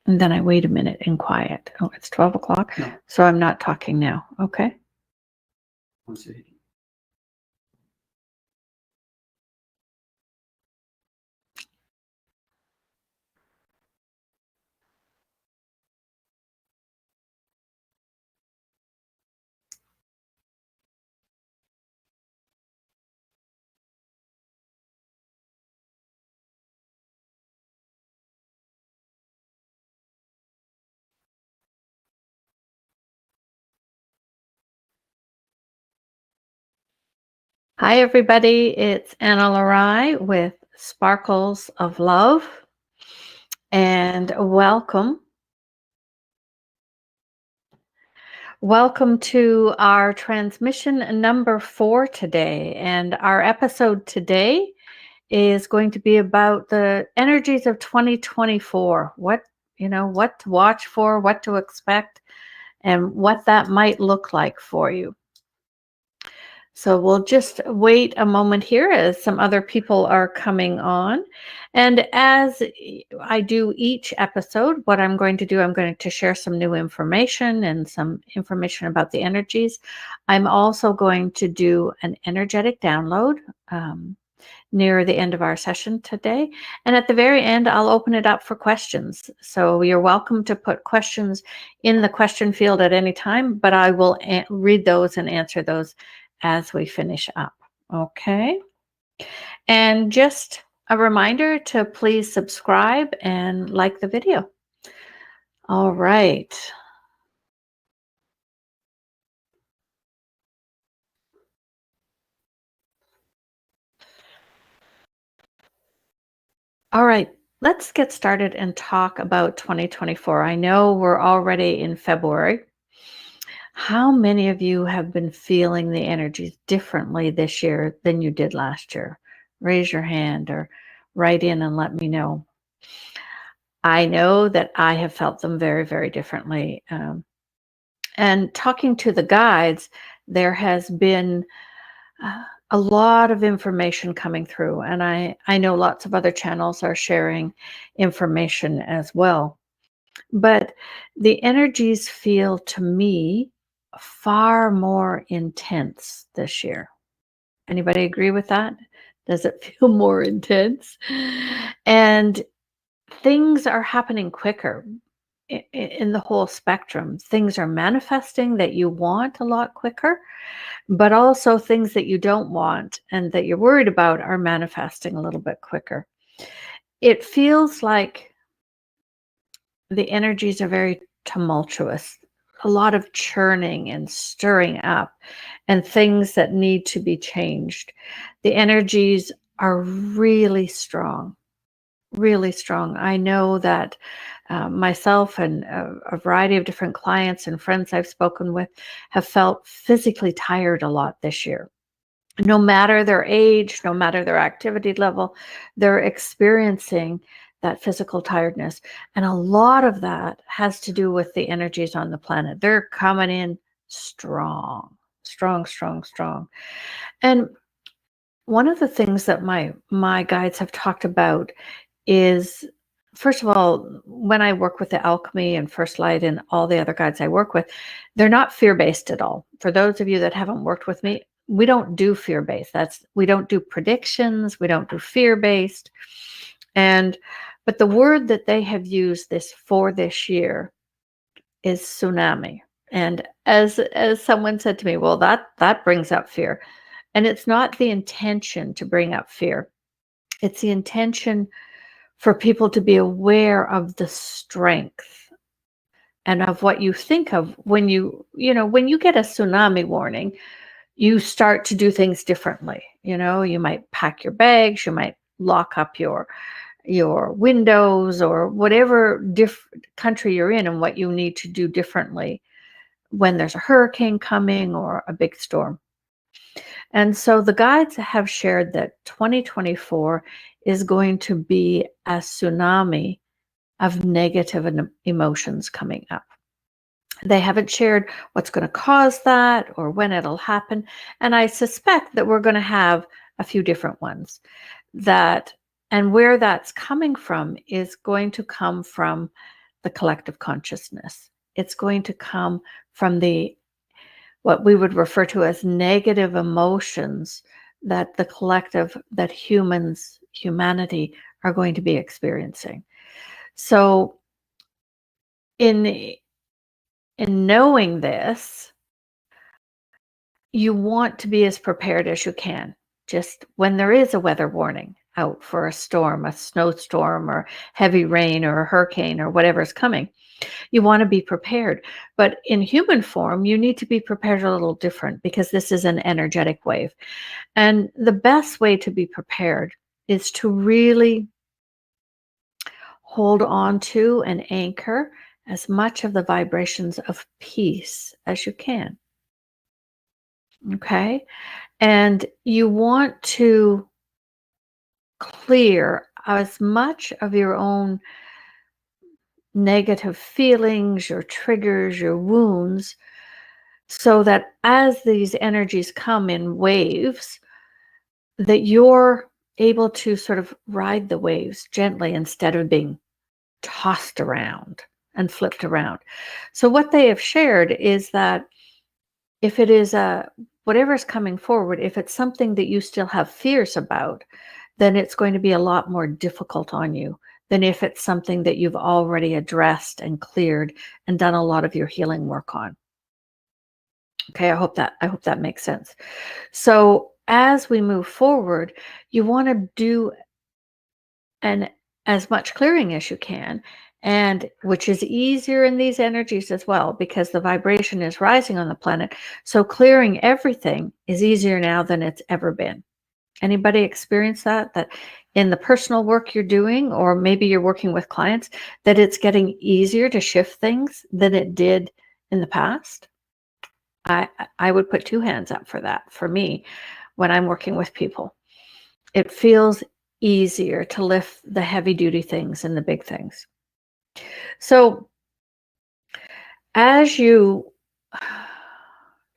And then I wait a minute and quiet. Oh, it's 12 o'clock? No. So I'm not talking now. Okay. One second. Hi, everybody. It's Ana-La-Rai with Sparkles of Love. And welcome. Welcome to our transmission number 4 today. And our episode today is going to be about the energies of 2024. What to watch for, what to expect, and what that might look like for you. So we'll just wait a moment here as some other people are coming on. And as I do each episode, what I'm going to do, I'm going to share some new information and some information about the energies. I'm also going to do an energetic download near the end of our session today. And at the very end, I'll open it up for questions. So you're welcome to put questions in the question field at any time, but I will read those and answer those as we finish up. Okay. And just a reminder to please subscribe and like the video. All right. All right. Let's get started and talk about 2024. I know we're already in February. How many of you have been feeling the energies differently this year than you did last year? Raise your hand or write in and let me know. I know that I have felt them very, very differently. And talking to the guides, there has been a lot of information coming through. And I know lots of other channels are sharing information as well. But the energies feel to me far more intense this year. Anybody agree with that? Does it feel more intense? And things are happening quicker in the whole spectrum. Things are manifesting that you want a lot quicker, but also things that you don't want and that you're worried about are manifesting a little bit quicker. It feels like the energies are very tumultuous, a lot of churning and stirring up, and things that need to be changed. The energies are really strong, really strong. I know that myself and a variety of different clients and friends I've spoken with have felt physically tired a lot this year. No matter their age, no matter their activity level, they're experiencing that physical tiredness. And a lot of that has to do with the energies on the planet. They're coming in strong, strong, strong, strong. And one of the things that my guides have talked about is, first of all, when I work with the alchemy and first light and all the other guides I work with, they're not fear-based at all. For those of you that haven't worked with me, we don't do fear-based. We don't do predictions. We don't do fear-based. But the word that they have used for this year is tsunami. And as someone said to me, well, that brings up fear. And it's not the intention to bring up fear. It's the intention for people to be aware of the strength and of what you think of when you get a tsunami warning. You start to do things differently. You might pack your bags, you might lock up your windows or whatever country you're in, and what you need to do differently when there's a hurricane coming or a big storm. And so the guides have shared that 2024 is going to be a tsunami of negative emotions coming up. They haven't shared what's going to cause that or when it'll happen. And I suspect that we're going to have a few different ones. And where that's coming from is going to come from the collective consciousness. It's going to come from what we would refer to as negative emotions that the collective, that humanity are going to be experiencing. So in knowing this, you want to be as prepared as you can. Just when there is a weather warning out for a storm, a snowstorm or heavy rain or a hurricane or whatever is coming, you want to be prepared. But in human form, you need to be prepared a little different because this is an energetic wave. And the best way to be prepared is to really hold on to and anchor as much of the vibrations of peace as you can. Okay? And you want to clear as much of your own negative feelings, your triggers, your wounds, so that as these energies come in waves, that you're able to sort of ride the waves gently instead of being tossed around and flipped around. So what they have shared is that if it is whatever's coming forward, if it's something that you still have fears about, then it's going to be a lot more difficult on you than if it's something that you've already addressed and cleared and done a lot of your healing work on. Okay, I hope that makes sense. So as we move forward, you want to do as much clearing as you can, and which is easier in these energies as well because the vibration is rising on the planet. So clearing everything is easier now than it's ever been. Anybody experience that in the personal work you're doing, or maybe you're working with clients, that it's getting easier to shift things than it did in the past? I would put two hands up for that. For me, when I'm working with people, it feels easier to lift the heavy duty things and the big things. So as you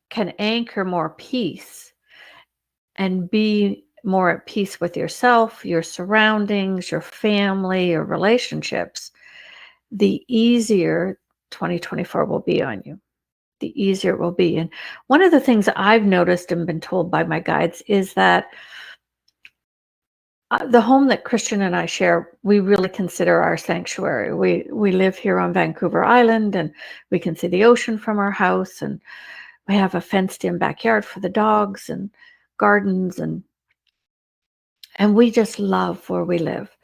can anchor more peace and be more at peace with yourself, your surroundings, your family, your relationships, the easier 2024 will be on you. The easier it will be. And one of the things I've noticed and been told by my guides is that the home that Christian and I share, we really consider our sanctuary. We live here on Vancouver Island, and we can see the ocean from our house, and we have a fenced-in backyard for the dogs and gardens, and we just love where we live.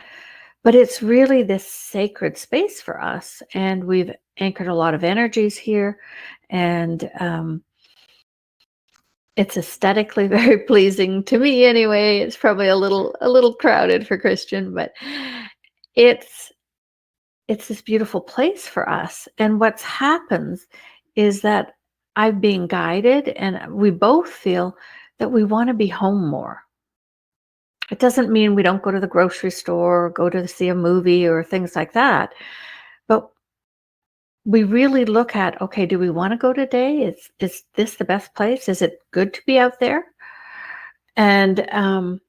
But it's really this sacred space for us, and we've anchored a lot of energies here, and it's aesthetically very pleasing to me anyway. It's probably a little crowded for Christian, but it's this beautiful place for us. And what's happens is that I've been guided, and we both feel that we want to be home more. It doesn't mean we don't go to the grocery store or go to see a movie or things like that. But we really look at, okay, do we want to go today? Is this the best place? Is it good to be out there? And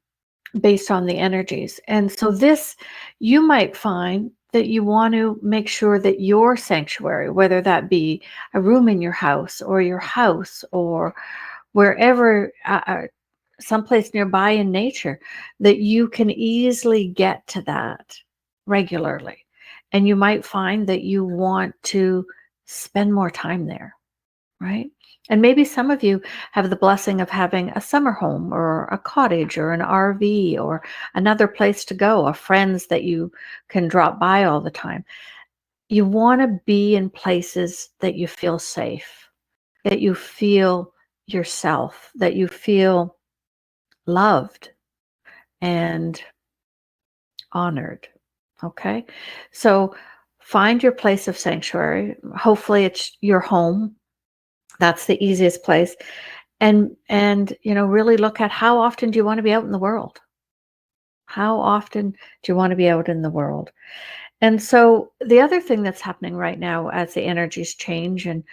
based on the energies. And so this, you might find that you want to make sure that your sanctuary, whether that be a room in your house or wherever, someplace nearby in nature, that you can easily get to that regularly. And you might find that you want to spend more time there, right? And maybe some of you have the blessing of having a summer home or a cottage or an RV or another place to go, or friends that you can drop by all the time. You want to be in places that you feel safe, that you feel yourself, that you feel loved and honored. Okay. So find your place of sanctuary. Hopefully it's your home. That's the easiest place. And really look at, how often do you want to be out in the world? How often do you want to be out in the world? And so the other thing that's happening right now as the energies change and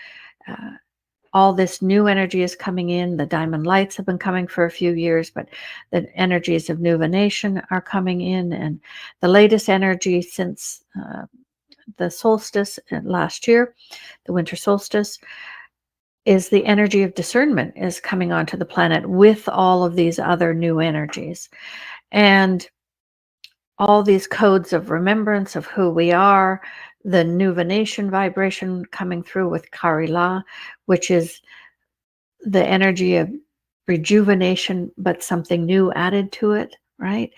all this new energy is coming in. The diamond lights have been coming for a few years, but the energies of nuvination are coming in, and the latest energy since the solstice last year, the winter solstice, is the energy of discernment is coming onto the planet with all of these other new energies. And all these codes of remembrance of who we are, the Nuvination vibration coming through with Kari-La, which is the energy of rejuvenation, but something new added to it, right?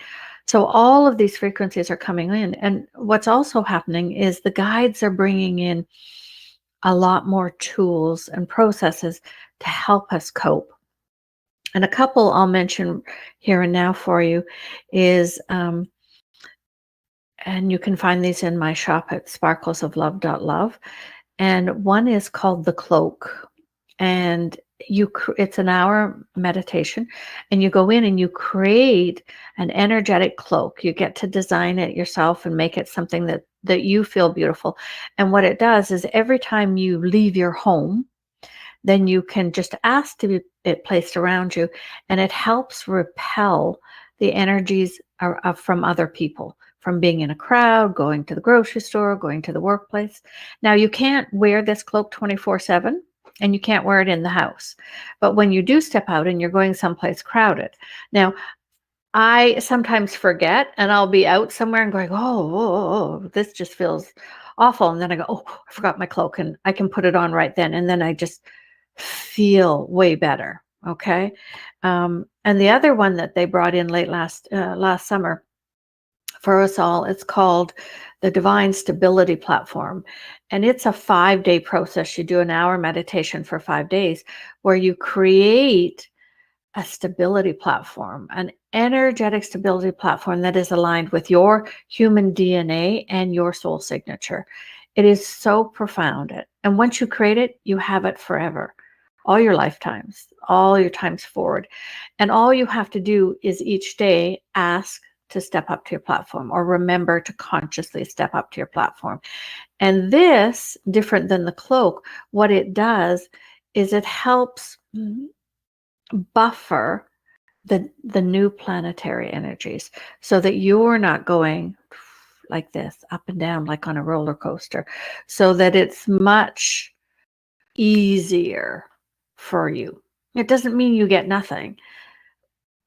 So all of these frequencies are coming in. And what's also happening is the guides are bringing in a lot more tools and processes to help us cope. And a couple I'll mention here and now for you is, and you can find these in my shop at sparklesoflove.love. And one is called the cloak. And it's an hour meditation, and you go in and you create an energetic cloak. You get to design it yourself and make it something that you feel beautiful. And what it does is every time you leave your home, then you can just ask to be it placed around you, and it helps repel the energies from other people, from being in a crowd, going to the grocery store, going to the workplace. Now, you can't wear this cloak 24/7, and you can't wear it in the house. But when you do step out and you're going someplace crowded, now I sometimes forget, and I'll be out somewhere and going, oh, this just feels awful. And then I go, oh, I forgot my cloak, and I can put it on right then. And then I just feel way better. Okay. And the other one that they brought in late last summer for us all, it's called the Divine Stability Platform. And it's a 5-day process. You do an hour meditation for 5 days where you create a stability platform, an energetic stability platform that is aligned with your human DNA and your soul signature. It is so profound. And once you create it, you have it forever, all your lifetimes, all your times forward. And all you have to do is each day ask to step up to your platform, or remember to consciously step up to your platform. And this, different than the cloak, what it does is it helps buffer the new planetary energies, so that you're not going like this up and down like on a roller coaster, so that it's much easier for you. It doesn't mean you get nothing,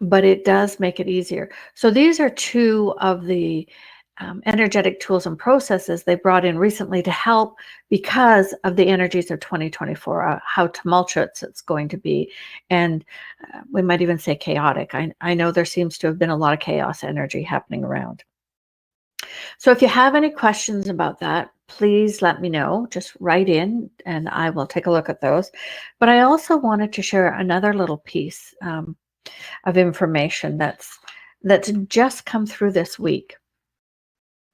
but it does make it easier. So these are two of the energetic tools and processes they brought in recently to help, because of the energies of 2024, how tumultuous it's going to be. And we might even say chaotic. I know there seems to have been a lot of chaos energy happening around. So if you have any questions about that, please let me know. Just write in and I will take a look at those. But I also wanted to share another little piece of information that's just come through this week.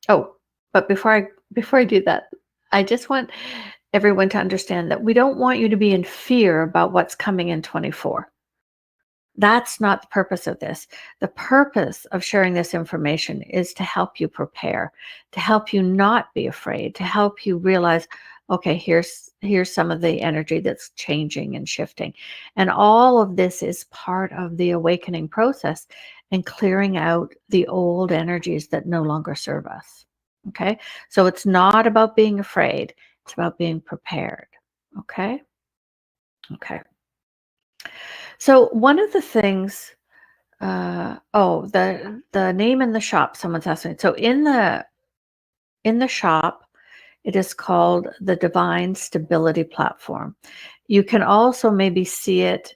Oh, but before I do that, I just want everyone to understand that we don't want you to be in fear about what's coming in 24. That's not the purpose of this. The purpose of sharing this information is to help you prepare, to help you not be afraid, to help you realize, okay, here's some of the energy that's changing and shifting. And all of this is part of the awakening process and clearing out the old energies that no longer serve us. Okay? So it's not about being afraid. It's about being prepared. Okay? Okay. So one of the things, the name in the shop, someone's asking me. So in the shop, it is called the Divine Stability Platform. You can also maybe see it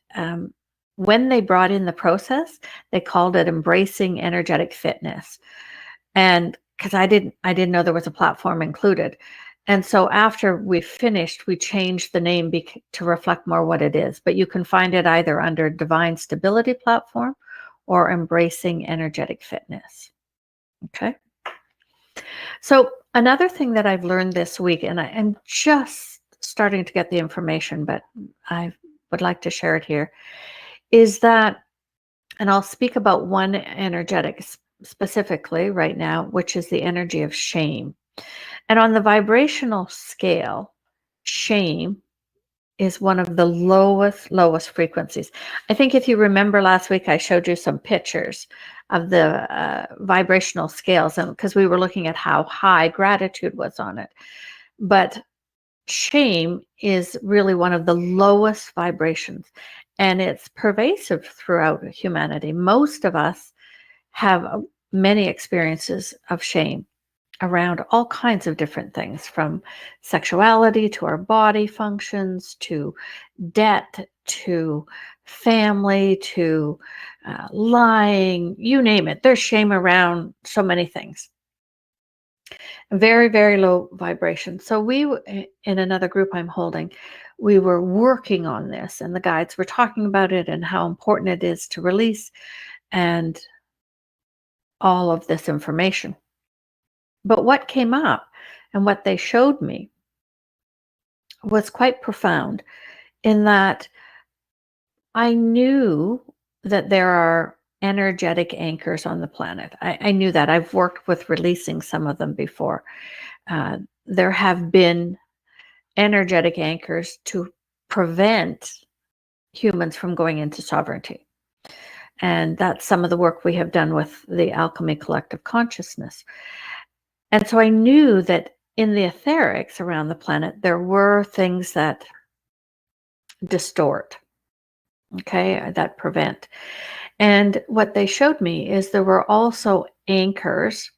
when they brought in the process, they called it Embracing Energetic Fitness. And because I didn't know there was a platform included. And so after we finished, we changed the name to reflect more what it is. But you can find it either under Divine Stability Platform or Embracing Energetic Fitness. Okay. So another thing that I've learned this week, and I am just starting to get the information, but I would like to share it here, is that, and I'll speak about one energetic specifically right now, which is the energy of shame. And on the vibrational scale, shame is one of the lowest frequencies. I think if you remember last week, I showed you some pictures of the vibrational scales, and because we were looking at how high gratitude was on it. But shame is really one of the lowest vibrations, and it's pervasive throughout humanity. Most of us have many experiences of shame around all kinds of different things, from sexuality to our body functions to debt to family to lying, you name it. There's shame around so many things. Very, very low vibration. So in another group I'm holding, we were working on this, and the guides were talking about it and how important it is to release and all of this information. But what came up and what they showed me was quite profound, in that I knew that there are energetic anchors on the planet. I knew that. I've worked with releasing some of them before. There have been energetic anchors to prevent humans from going into sovereignty. And that's some of the work we have done with the Alchemy Collective Consciousness. And so I knew that in the etherics around the planet, there were things that distort, okay, that prevent. And what they showed me is there were also anchors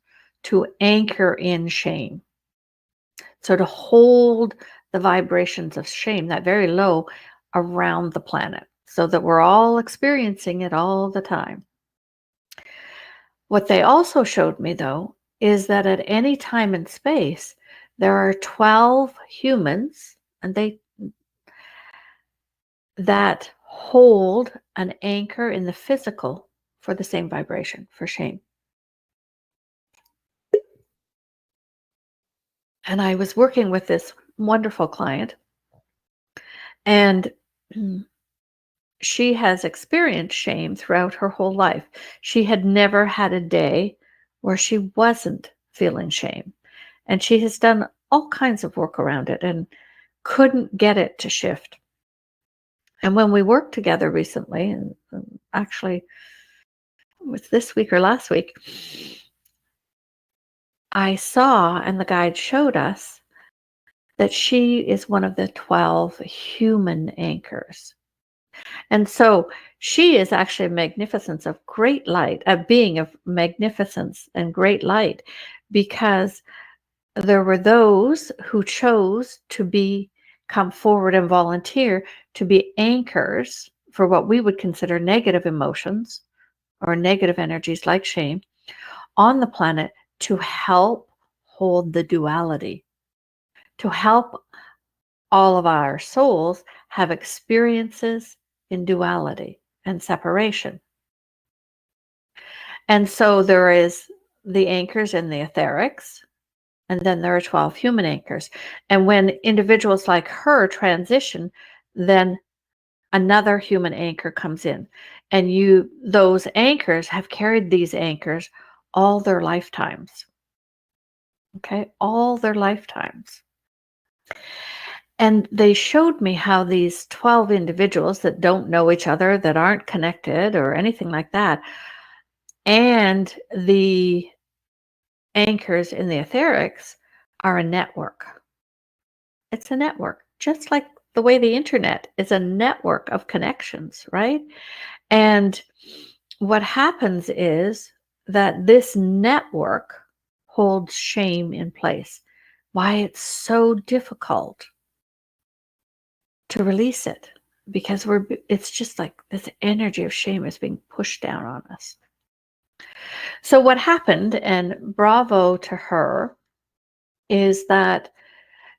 to anchor in shame. So to hold the vibrations of shame, that very low, around the planet, so that we're all experiencing it all the time. What they also showed me, though, is that at any time in space, there are 12 humans, and that hold an anchor in the physical for the same vibration, for shame. And I was working with this wonderful client, and she has experienced shame throughout her whole life. She had never had a day where she wasn't feeling shame. And she has done all kinds of work around it and couldn't get it to shift. And when we worked together recently, and actually it was this week or last week, I saw, and the guide showed us, that she is one of the 12 human anchors. And so she is actually a magnificence of great light, a being of magnificence and great light, because there were those who chose to come forward and volunteer to be anchors for what we would consider negative emotions or negative energies like shame on the planet, to help hold the duality, to help all of our souls have experiences in duality and separation. And so there is the anchors in the etherics, and then there are 12 human anchors. And when individuals like her transition, then another human anchor comes in. And those anchors have carried these anchors all their lifetimes. Okay, all their lifetimes. And they showed me how these 12 individuals that don't know each other, that aren't connected or anything like that, and the anchors in the etherics are a network. It's a network, just like the way the internet is a network of connections, right? And what happens is that this network holds shame in place. Why it's so difficult to release it, because it's just like this energy of shame is being pushed down on us. So what happened, and bravo to her, is that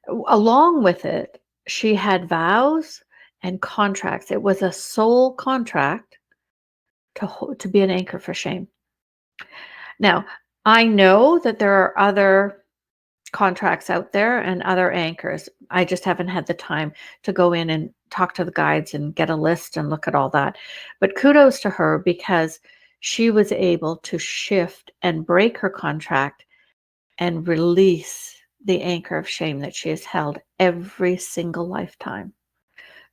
along with it, she had vows and contracts. It was a soul contract to be an anchor for shame. Now, I know that there are other contracts out there and other anchors. I just haven't had the time to go in and talk to the guides and get a list and look at all that. But kudos to her, because she was able to shift and break her contract and release the anchor of shame that she has held every single lifetime.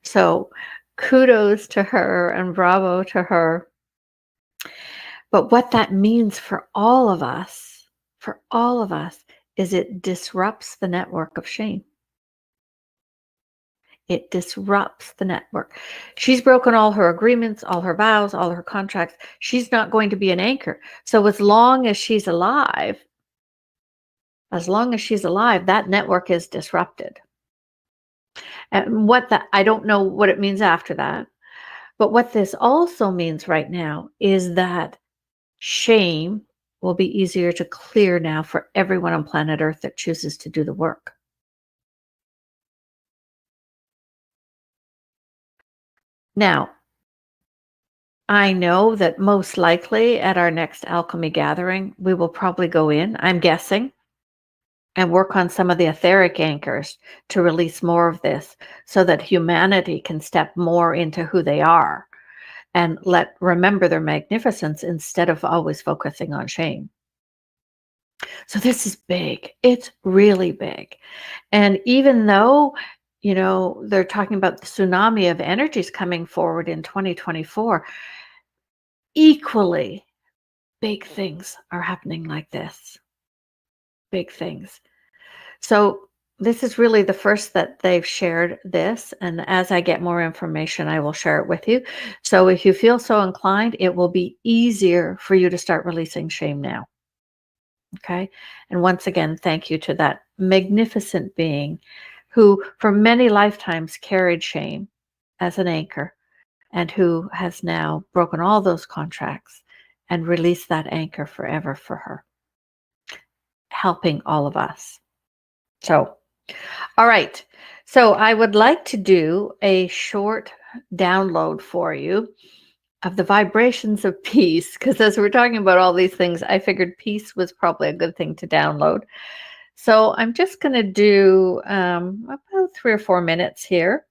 So kudos to her and bravo to her. But what that means for all of us, is it disrupts the network of shame. It disrupts the network. She's broken all her agreements, all her vows, all her contracts. She's not going to be an anchor. So as long as she's alive, that network is disrupted. And I don't know what it means after that. But what this also means right now is that shame will be easier to clear now for everyone on planet Earth that chooses to do the work. Now, I know that most likely at our next alchemy gathering, we will probably go in, I'm guessing, and work on some of the etheric anchors to release more of this so that humanity can step more into who they are and remember their magnificence instead of always focusing on shame. So this is big. It's really big. And even though, they're talking about the tsunami of energies coming forward in 2024, equally big things are happening like this. Big things. So this is really the first that they've shared this. And as I get more information, I will share it with you. So if you feel so inclined, it will be easier for you to start releasing shame now. Okay. And once again, thank you to that magnificent being who for many lifetimes carried shame as an anchor and who has now broken all those contracts and released that anchor forever for her, helping all of us. So, all right. So I would like to do a short download for you of the vibrations of peace, because as we're talking about all these things, I figured peace was probably a good thing to download. So I'm just going to do about 3 or 4 minutes here.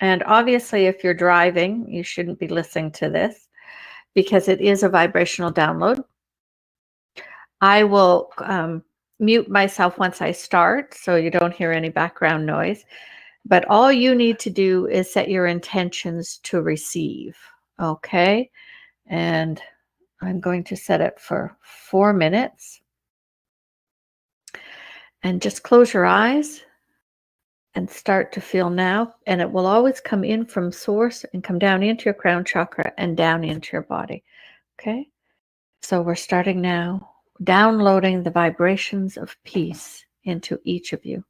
And obviously, if you're driving, you shouldn't be listening to this because it is a vibrational download. I will mute myself once I start so you don't hear any background noise. But all you need to do is set your intentions to receive. Okay. And I'm going to set it for 4 minutes. And just close your eyes and start to feel now. And it will always come in from source and come down into your crown chakra and down into your body. Okay. So we're starting now, downloading the vibrations of peace into each of you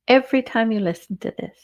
every time you listen to this.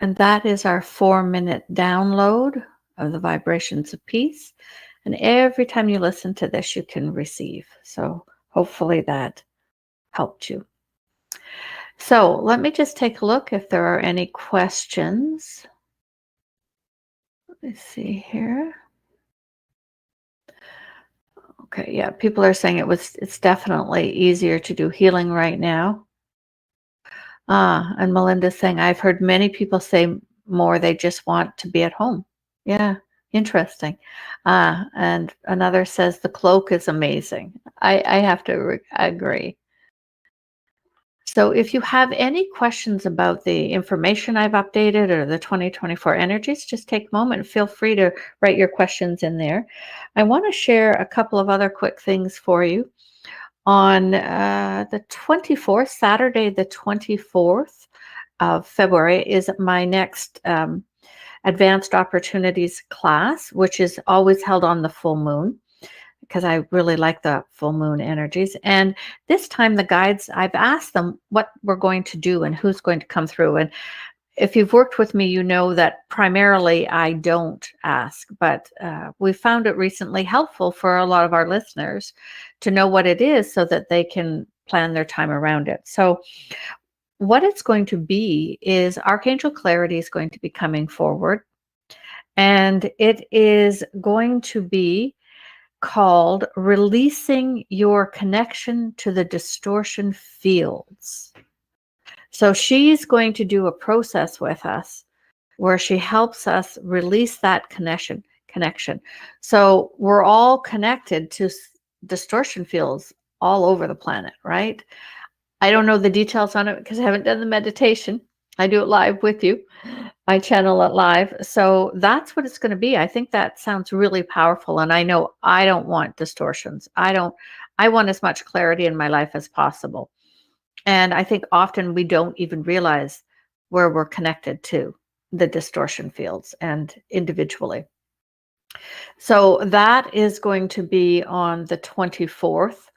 And that is our 4-minute download of the vibrations of peace. And every time you listen to this, you can receive. So hopefully that helped you. So let me just take a look if there are any questions. Let me see here. Okay, yeah, people are saying it's definitely easier to do healing right now. And Melinda's saying, I've heard many people say more they just want to be at home. Yeah, interesting. And another says the cloak is amazing. I have to agree. So if you have any questions about the information I've updated or the 2024 energies, just take a moment and feel free to write your questions in there. I want to share a couple of other quick things for you. On the 24th, Saturday, the 24th of February, is my next Advanced Opportunities class, which is always held on the full moon because I really like the full moon energies. And this time, the guides, I've asked them what we're going to do and who's going to come through. And if you've worked with me, you know that primarily I don't ask, but we found it recently helpful for a lot of our listeners to know what it is so that they can plan their time around it. So what it's going to be is Archangel Clarity is going to be coming forward, and it is going to be called Releasing Your Connection to the Distortion Fields. So she's going to do a process with us where she helps us release that connection. So we're all connected to distortion fields all over the planet, right? I don't know the details on it because I haven't done the meditation. I do it live with you. I channel it live. So that's what it's going to be. I think that sounds really powerful. And I know I don't want distortions. I want as much clarity in my life as possible. And I think often we don't even realize where we're connected to the distortion fields and individually. So that is going to be on the 24th.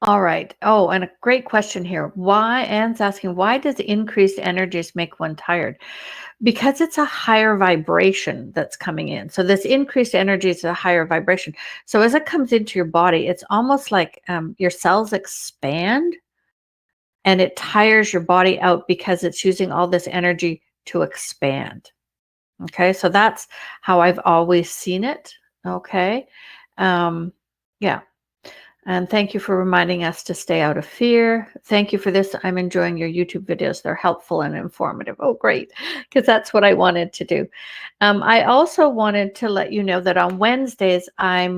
All right. Oh, and a great question here. Anne's asking, why does increased energies make one tired? Because it's a higher vibration that's coming in. So this increased energy is a higher vibration. So as it comes into your body, it's almost like your cells expand and it tires your body out because it's using all this energy to expand. Okay, so that's how I've always seen it. Okay, yeah. And thank you for reminding us to stay out of fear. Thank you for this. I'm enjoying your YouTube videos. They're helpful and informative. Oh, great, because that's what I wanted to do. I also wanted to let you know that on Wednesdays, I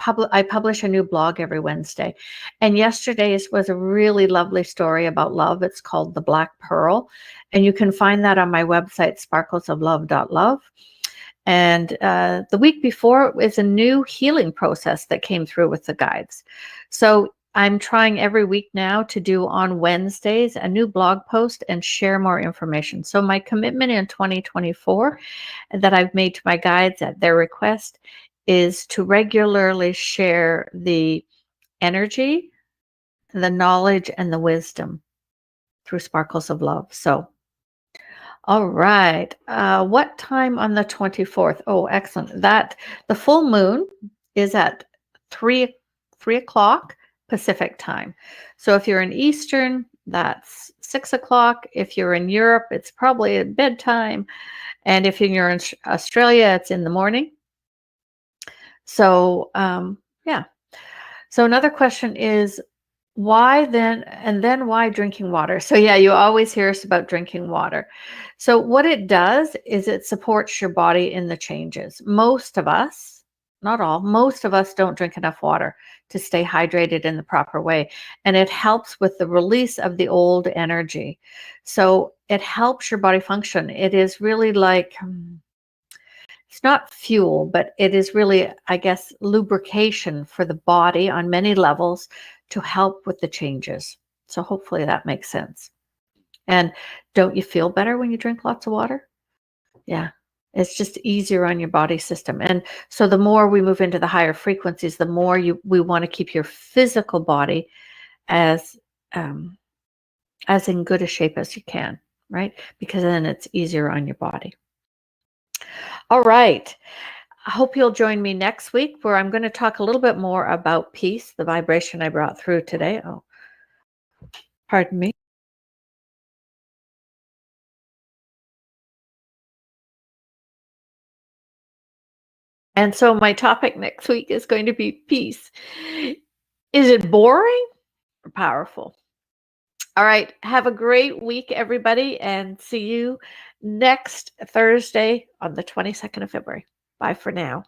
publish a new blog every Wednesday. And yesterday's was a really lovely story about love. It's called The Black Pearl. And you can find that on my website, sparklesoflove.love. And the week before is a new healing process that came through with the guides. So I'm trying every week now to do on Wednesdays a new blog post and share more information. So my commitment in 2024 that I've made to my guides at their request is to regularly share the energy, the knowledge, and the wisdom through Sparkles of Love. So all right. What time on the 24th? Oh, excellent. The full moon is at 3 o'clock Pacific time. So if you're in Eastern, that's 6 o'clock. If you're in Europe, it's probably at bedtime. And if you're in Australia, it's in the morning. So, yeah. So another question is, why then why drinking water? So yeah, you always hear us about drinking water. So what it does is it supports your body in the changes. Most of us, not all, most of us don't drink enough water to stay hydrated in the proper way. And it helps with the release of the old energy. So it helps your body function. It is really like, it's not fuel, but it is really, I guess, lubrication for the body on many levels to help with the changes. So hopefully that makes sense. And don't you feel better when you drink lots of water? Yeah, it's just easier on your body system. And so the more we move into the higher frequencies, the more we want to keep your physical body as as in good a shape as you can, right? Because then it's easier on your body. All right. I hope you'll join me next week where I'm going to talk a little bit more about peace, the vibration I brought through today. Oh, pardon me. And so my topic next week is going to be peace. Is it boring or powerful? All right. Have a great week, everybody, and see you next Thursday on the 22nd of February. Bye for now.